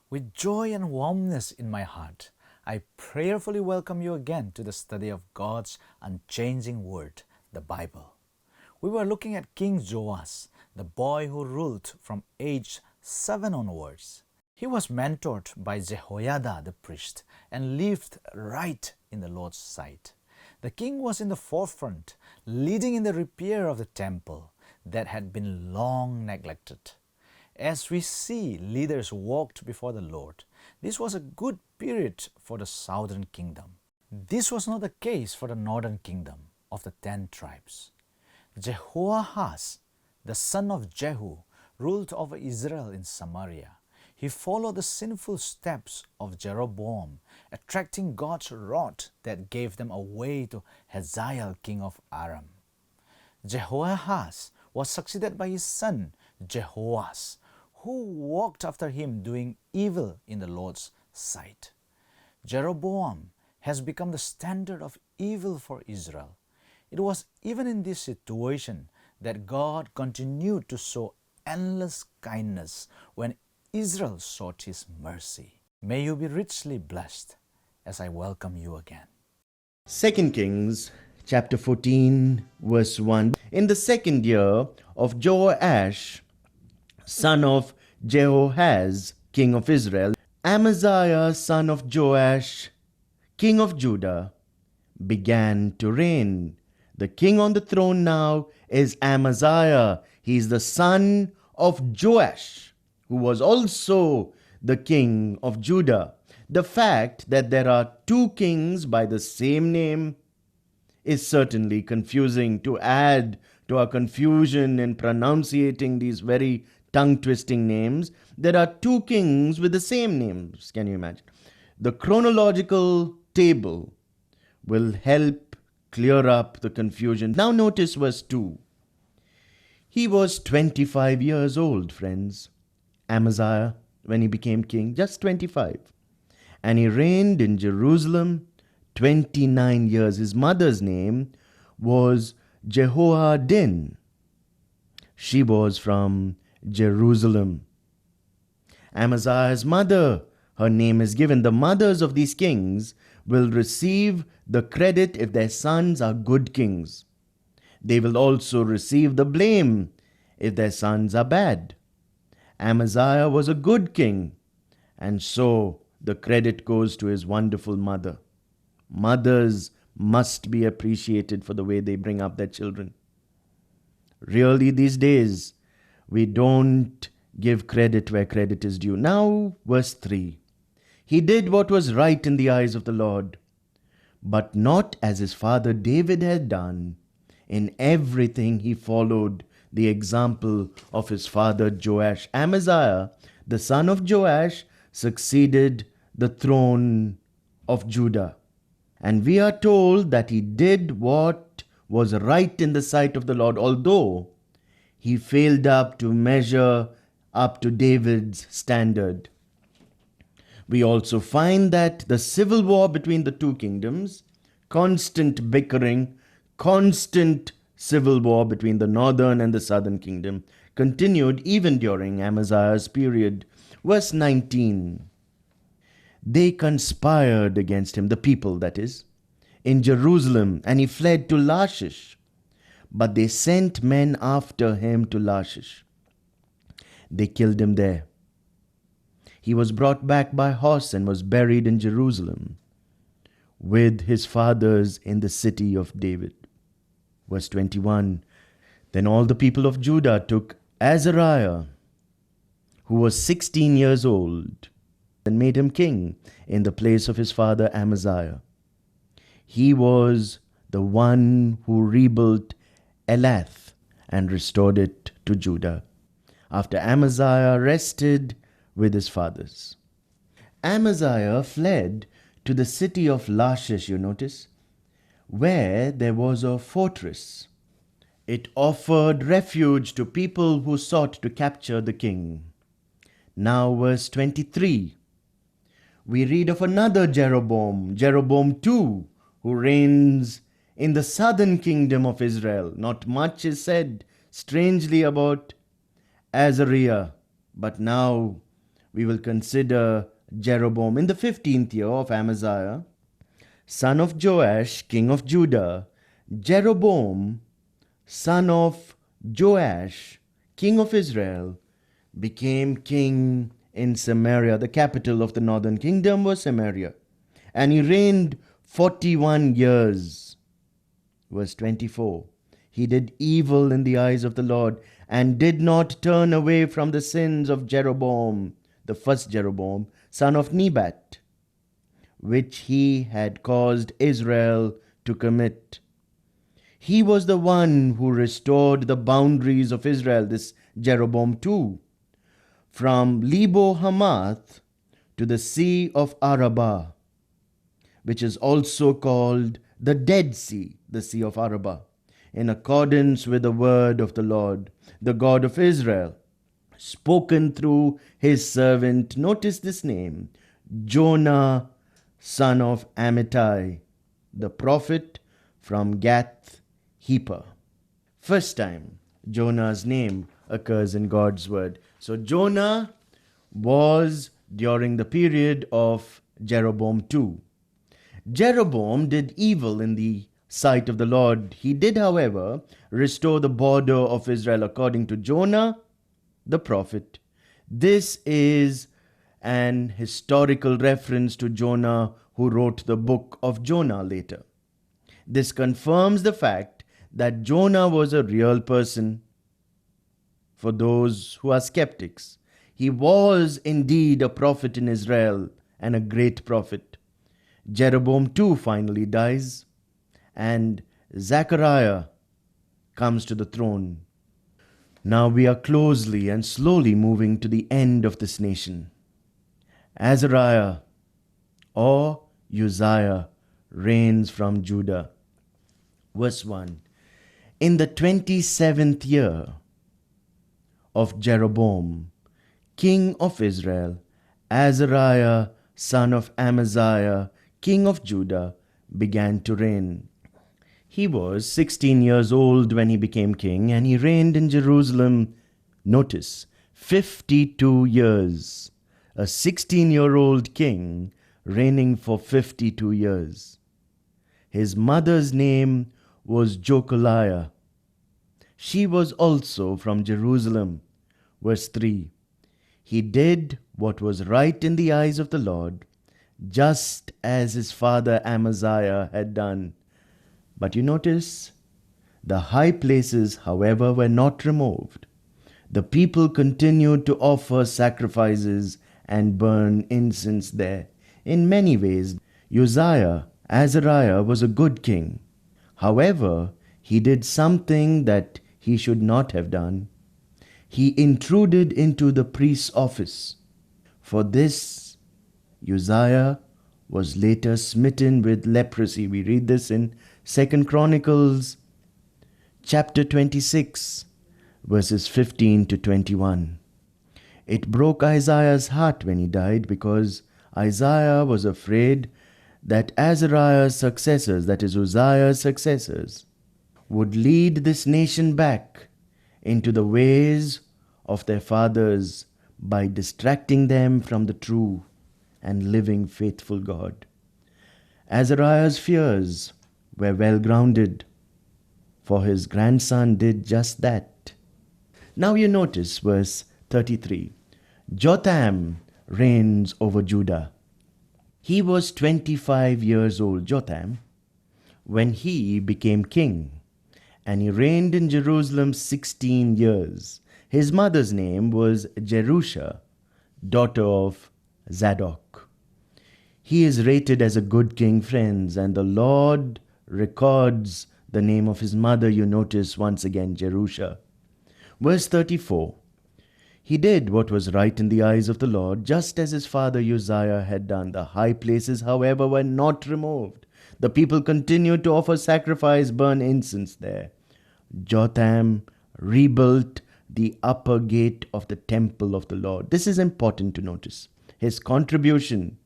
With joy and warmness in my heart, I prayerfully welcome you again to the study of God's unchanging Word, the Bible. We were looking at King Joash, the boy who ruled from age 7 onwards. He was mentored by Jehoiada the priest and lived right in the Lord's sight. The king was in the forefront, leading in the repair of the temple that had been long neglected. As we see leaders walked before the Lord, this was a good period for the southern kingdom. This was not the case for the northern kingdom of the 10 tribes. Jehoahaz, the son of Jehu, ruled over Israel in Samaria. He followed the sinful steps of Jeroboam, attracting God's wrath that gave them away to Hazael, king of Aram. Jehoahaz was succeeded by his son Jehoash, who walked after him doing evil in the Lord's sight. Jeroboam has become the standard of evil for Israel. It was even in this situation that God continued to show endless kindness when Israel sought His mercy. May you be richly blessed as I welcome you again. 2 Kings chapter 14 verse 1. In the second year of Joash, son of Jehoahaz, king of Israel, Amaziah, son of Joash, king of Judah, began to reign. The king on the throne now is Amaziah. He is the son of Joash, who was also the king of Judah. The fact that there are two kings by the same name is certainly confusing. To add to our confusion in pronunciating these very tongue-twisting names, there are two kings with the same names. Can you imagine? The chronological table will help clear up the confusion. Now notice verse 2. He was 25 years old, friends, Amaziah, when he became king, just 25. And he reigned in Jerusalem 29 years. His mother's name was Jehoiadin. She was from Jerusalem. Amaziah's mother, her name is given. The mothers of these kings will receive the credit if their sons are good kings. They will also receive the blame if their sons are bad. Amaziah was a good king, and so the credit goes to his wonderful mother. Mothers must be appreciated for the way they bring up their children. Really, these days, we don't give credit where credit is due. Now, verse 3. He did what was right in the eyes of the Lord, but not as his father David had done. In everything he followed the example of his father Joash. Amaziah, the son of Joash, succeeded the throne of Judah. And we are told that he did what was right in the sight of the Lord, although he failed up to measure up to David's standard. We also find that the civil war between the two kingdoms, constant bickering, constant civil war between the northern and the southern kingdom, continued even during Amaziah's period. Verse 19. They conspired against him, the people that is, in Jerusalem, and he fled to Lachish. But they sent men after him to Lachish. They killed him there. He was brought back by horse and was buried in Jerusalem with his fathers in the city of David. Verse 21. Then all the people of Judah took Azariah, who was 16 years old, and made him king in the place of his father Amaziah. He was the one who rebuilt Elath and restored it to Judah, after Amaziah rested with his fathers. Amaziah fled to the city of Lachish, you notice, where there was a fortress. It offered refuge to people who sought to capture the king. Now verse 23. We read of another Jeroboam, Jeroboam II, who reigns in the southern kingdom of Israel. Not much is said strangely about Azariah, but now we will consider Jeroboam in the 15th year of Amaziah, son of Joash, king of Judah. Jeroboam, son of Joash, king of Israel, became king in Samaria. The capital of the northern kingdom was Samaria. And he reigned 41 years. Verse 24. He did evil in the eyes of the Lord and did not turn away from the sins of Jeroboam, the first Jeroboam, son of Nebat, which he had caused Israel to commit. He was the one who restored the boundaries of Israel, this Jeroboam too, from Lebo Hamath to the Sea of Arabah, which is also called the Dead Sea, the Sea of Arabah, in accordance with the word of the Lord, the God of Israel, spoken through his servant, notice this name, Jonah, son of Amittai, the prophet from Gath Hepher. First time Jonah's name occurs in God's word. So Jonah was during the period of Jeroboam too. Jeroboam did evil in the sight of the Lord. He did, however, restore the border of Israel according to Jonah, the prophet. This is an historical reference to Jonah, who wrote the book of Jonah later. This confirms the fact that Jonah was a real person. For those who are skeptics, he was indeed a prophet in Israel and a great prophet. Jeroboam too finally dies, and Zechariah comes to the throne. Now we are closely and slowly moving to the end of this nation. Azariah or Uzziah reigns from Judah. Verse 1. In the 27th year of Jeroboam, king of Israel, Azariah, son of Amaziah, king of Judah, began to reign. He was 16 years old when he became king, and he reigned in Jerusalem, notice, 52 years. A 16-year-old king reigning for 52 years. His mother's name was Jokoliah. She was also from Jerusalem. Verse 3. He did what was right in the eyes of the Lord, just as his father Amaziah had done. But you notice, the high places, however, were not removed. The people continued to offer sacrifices and burn incense there. In many ways, Uzziah, Azariah, was a good king. However, he did something that he should not have done. He intruded into the priest's office. For this, Uzziah was later smitten with leprosy. We read this in 2 Chronicles chapter 26, verses 15 to 21. It broke Isaiah's heart when he died, because Isaiah was afraid that Azariah's successors, that is Uzziah's successors, would lead this nation back into the ways of their fathers by distracting them from the true and living faithful God. Azariah's fears were well grounded, for his grandson did just that. Now you notice verse 33. Jotham reigns over Judah. He was 25 years old, Jotham, when he became king, and he reigned in Jerusalem 16 years. His mother's name was Jerusha, daughter of Zadok. He is rated as a good king, friends, and the Lord records the name of his mother. You notice once again, Jerusha. Verse 34. He did what was right in the eyes of the Lord, just as his father Uzziah had done. The high places, however, were not removed. The people continued to offer sacrifice, burn incense there. Jotham rebuilt the upper gate of the temple of the Lord. This is important to notice. His contribution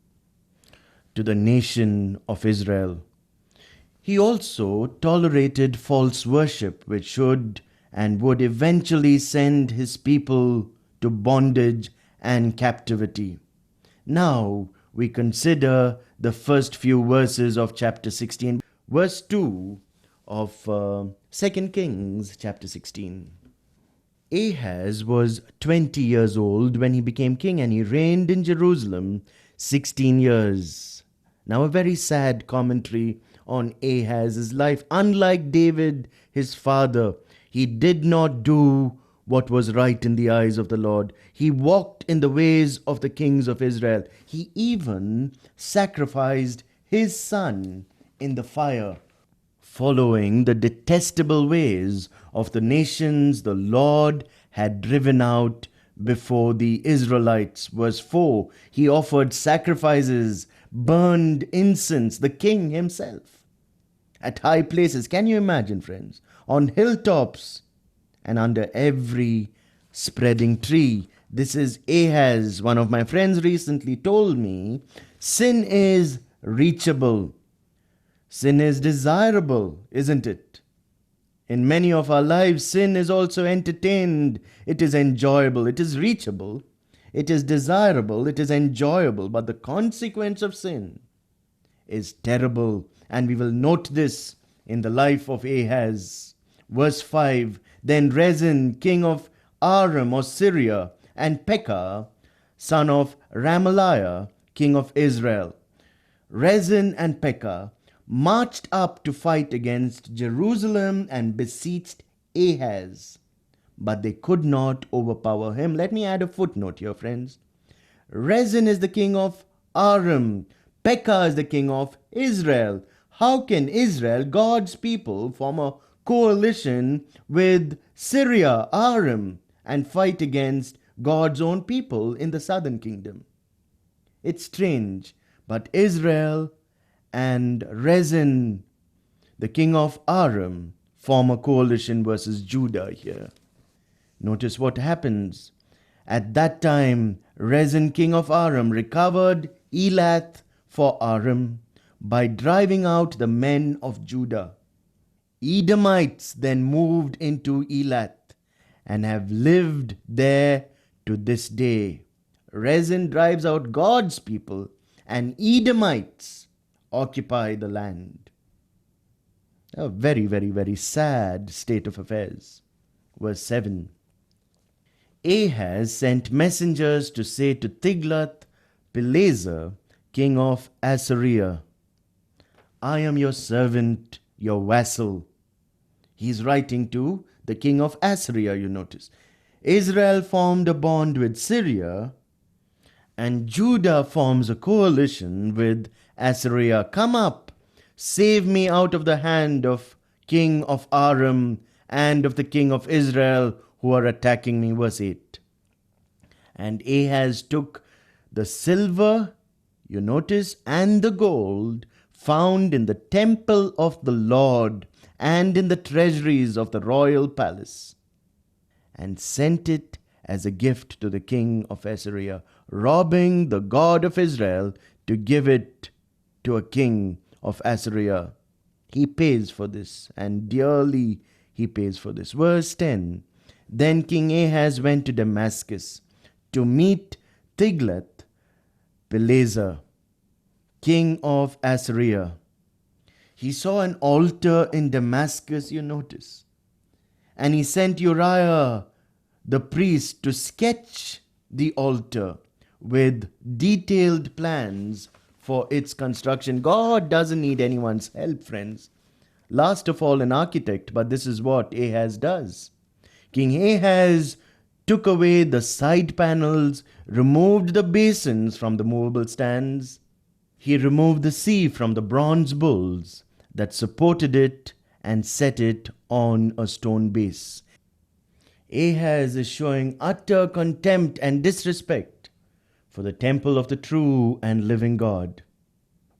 to the nation of Israel. He also tolerated false worship, which should and would eventually send his people to bondage and captivity. Now we consider the first few verses of chapter 16, verse 2 of 2 Kings chapter 16. Ahaz was 20 years old when he became king, and he reigned in Jerusalem 16 years. Now, a very sad commentary on Ahaz's life. Unlike David, his father, he did not do what was right in the eyes of the Lord. He walked in the ways of the kings of Israel. He even sacrificed his son in the fire, following the detestable ways of the nations the Lord had driven out before the Israelites. Verse 4, he offered sacrifices, burned incense, the king himself, at high places. Can you imagine, friends? On hilltops and under every spreading tree. This is Ahaz. One of my friends recently told me sin is reachable. Sin is desirable, isn't it? In many of our lives, sin is also entertained. It is enjoyable. It is reachable. It is desirable. It is enjoyable. But the consequence of sin is terrible. And we will note this in the life of Ahaz. Verse 5, then Rezin, king of Aram or Syria, and Pekah, son of Ramaliah, king of Israel. Rezin and Pekah marched up to fight against Jerusalem and besieged Ahaz, but they could not overpower him. Let me add a footnote here, friends. Rezin is the king of Aram. Pekah is the king of Israel. How can Israel, God's people, form a coalition with Syria, Aram, and fight against God's own people in the southern kingdom? It's strange, but Israel and Rezin, the king of Aram, form a coalition versus Judah here. Notice what happens. At that time, Rezin, king of Aram, recovered Elath for Aram by driving out the men of Judah. Edomites then moved into Elath and have lived there to this day. Rezin drives out God's people, and Edomites occupy the land. A very, very, very sad state of affairs. Verse 7. Ahaz sent messengers to say to Tiglath-Pileser, king of Assyria, I am your servant, your vassal. He's writing to the king of Assyria, you notice. Israel formed a bond with Syria, and Judah forms a coalition with Assyria. Come up, save me out of the hand of king of Aram and of the king of Israel who are attacking me. Verse 8. And Ahaz took the silver, you notice, and the gold found in the temple of the Lord and in the treasuries of the royal palace, and sent it as a gift to the king of Assyria, robbing the God of Israel to give it to a king of Assyria. He pays for this, and dearly he pays for this. Verse 10. Then King Ahaz went to Damascus to meet Tiglath-Pileser, king of Assyria. He saw an altar in Damascus, you notice, and he sent Uriah the priest to sketch the altar with detailed plans for its construction. God doesn't need anyone's help, friends. Last of all, an architect, but this is what Ahaz does. King Ahaz took away the side panels, removed the basins from the movable stands. He removed the sea from the bronze bulls that supported it and set it on a stone base. Ahaz is showing utter contempt and disrespect for the temple of the true and living God.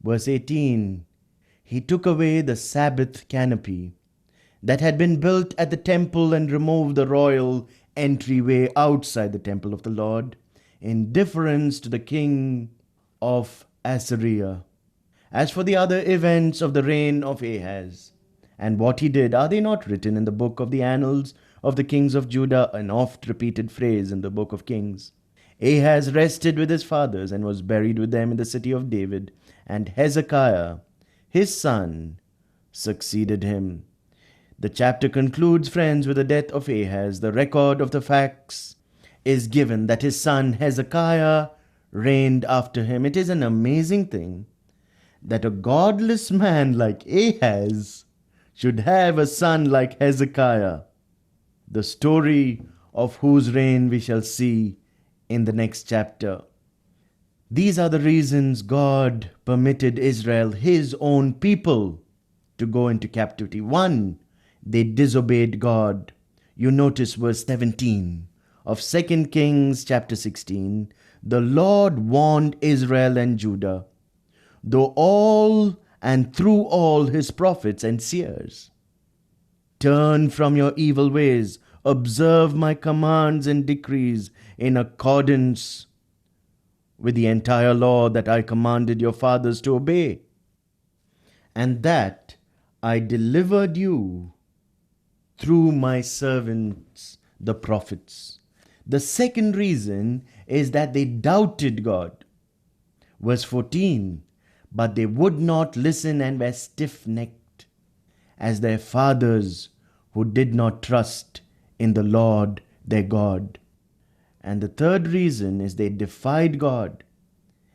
Verse 18, he took away the Sabbath canopy that had been built at the temple and removed the royal entryway outside the temple of the Lord in deference to the king of Assyria. As for the other events of the reign of Ahaz and what he did, are they not written in the book of the annals of the kings of Judah, an oft repeated phrase in the book of Kings? Ahaz rested with his fathers and was buried with them in the city of David, and Hezekiah, his son, succeeded him. The chapter concludes, friends, with the death of Ahaz. The record of the facts is given that his son Hezekiah reigned after him. It is an amazing thing that a godless man like Ahaz should have a son like Hezekiah, the story of whose reign we shall see in the next chapter. These are the reasons God permitted Israel, his own people, to go into captivity. One, they disobeyed God. You notice verse 17 of 2 Kings chapter 16. The Lord warned Israel and Judah, though all and through all his prophets and seers. Turn from your evil ways, observe my commands and decrees in accordance with the entire law that I commanded your fathers to obey, and that I delivered you through my servants, the prophets. The second reason is that they doubted God. Verse 14, but they would not listen and were stiff-necked, as their fathers who did not trust in the Lord their God. And the third reason is they defied God,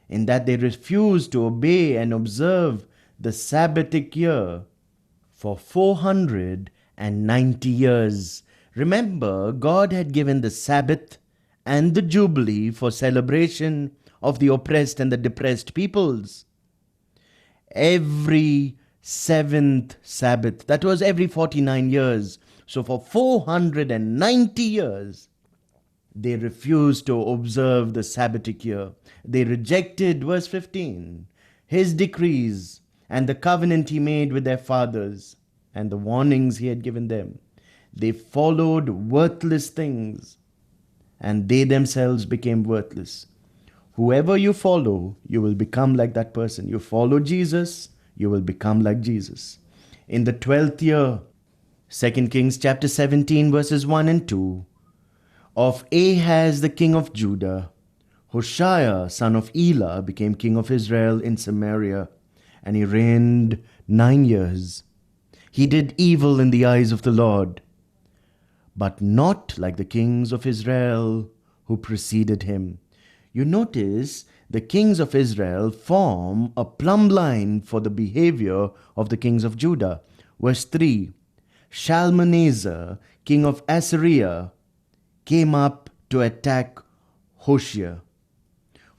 in that they refused to obey and observe the Sabbatic year for 490 years. Remember, God had given the Sabbath and the Jubilee for celebration of the oppressed and the depressed peoples. Every seventh Sabbath, that was every 49 years. So for 490 years, they refused to observe the Sabbatic year. They rejected, verse 15, his decrees and the covenant he made with their fathers and the warnings he had given them. They followed worthless things, and they themselves became worthless. Whoever you follow, you will become like that person. You follow Jesus, you will become like Jesus. In the 12th year, 2 Kings chapter 17 verses 1 and 2, of Ahaz the king of Judah, Hoshea son of Elah became king of Israel in Samaria, and he reigned 9 years. He did evil in the eyes of the Lord, but not like the kings of Israel who preceded him. You notice the kings of Israel form a plumb line for the behavior of the kings of Judah. Verse 3, Shalmaneser, king of Assyria, came up to attack Hoshea,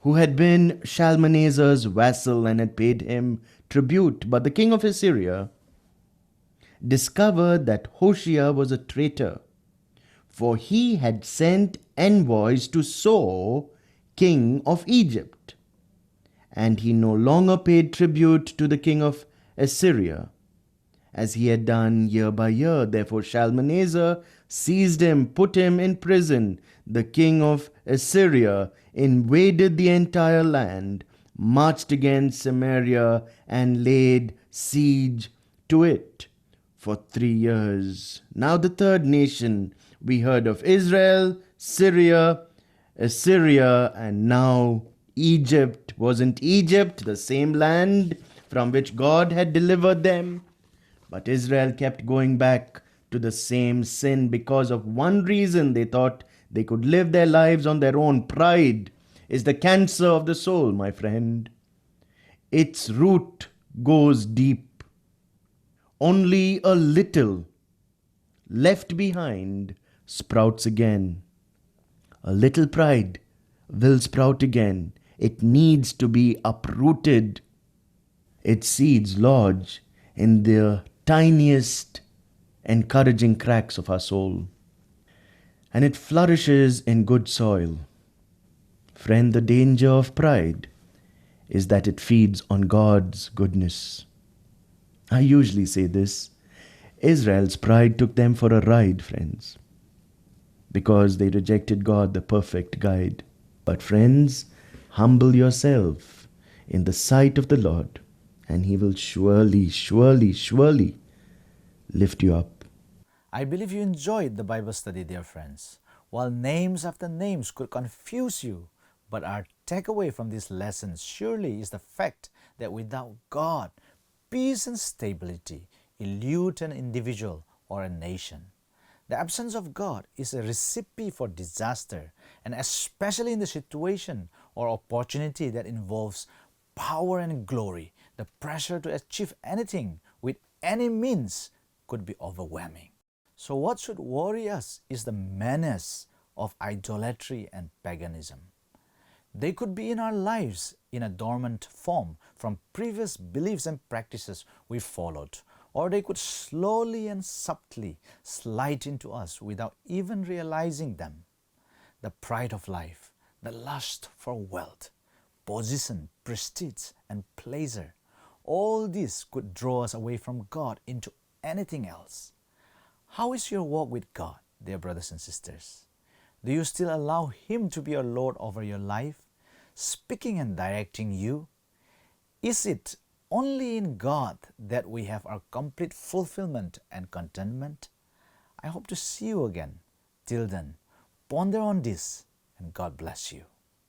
who had been Shalmaneser's vassal and had paid him tribute. But the king of Assyria discovered that Hoshea was a traitor, for he had sent envoys to So, king of Egypt, and he no longer paid tribute to the king of Assyria, as he had done year by year. Therefore Shalmaneser seized him, put him in prison. The king of Assyria invaded the entire land, marched against Samaria, and laid siege to it for 3 years. Now the third nation we heard of: Israel, Syria, Assyria, and now Egypt. Wasn't Egypt the same land from which God had delivered them? But Israel kept going back to the same sin because of one reason: they thought they could live their lives on their own. Pride is the cancer of the soul, my friend. Its root goes deep. Only a little left behind sprouts again. A little pride will sprout again. It needs to be uprooted. Its seeds lodge in the tiniest encouraging cracks of our soul, and it flourishes in good soil. Friend, the danger of pride is that it feeds on God's goodness. I usually say this: Israel's pride took them for a ride, friends, because they rejected God, the perfect guide. But friends, humble yourself in the sight of the Lord, and He will surely, surely, surely lift you up. I believe you enjoyed the Bible study, dear friends. While names after names could confuse you, But our takeaway from these lessons surely is the fact that without God, peace and stability elude an individual or a nation. The absence of God is a recipe for disaster, and especially in the situation or opportunity that involves power and glory, the pressure to achieve anything with any means could be overwhelming. So, what should worry us is the menace of idolatry and paganism. They could be in our lives in a dormant form from previous beliefs and practices we followed, or they could slowly and subtly slide into us without even realizing them. The pride of life, the lust for wealth, position, prestige, and pleasure, all this could draw us away from God into anything else. How is your walk with God, dear brothers and sisters? Do you still allow Him to be your Lord over your life, speaking and directing you? Is it only in God that we have our complete fulfillment and contentment? I hope to see you again. Till then, ponder on this, and God bless you.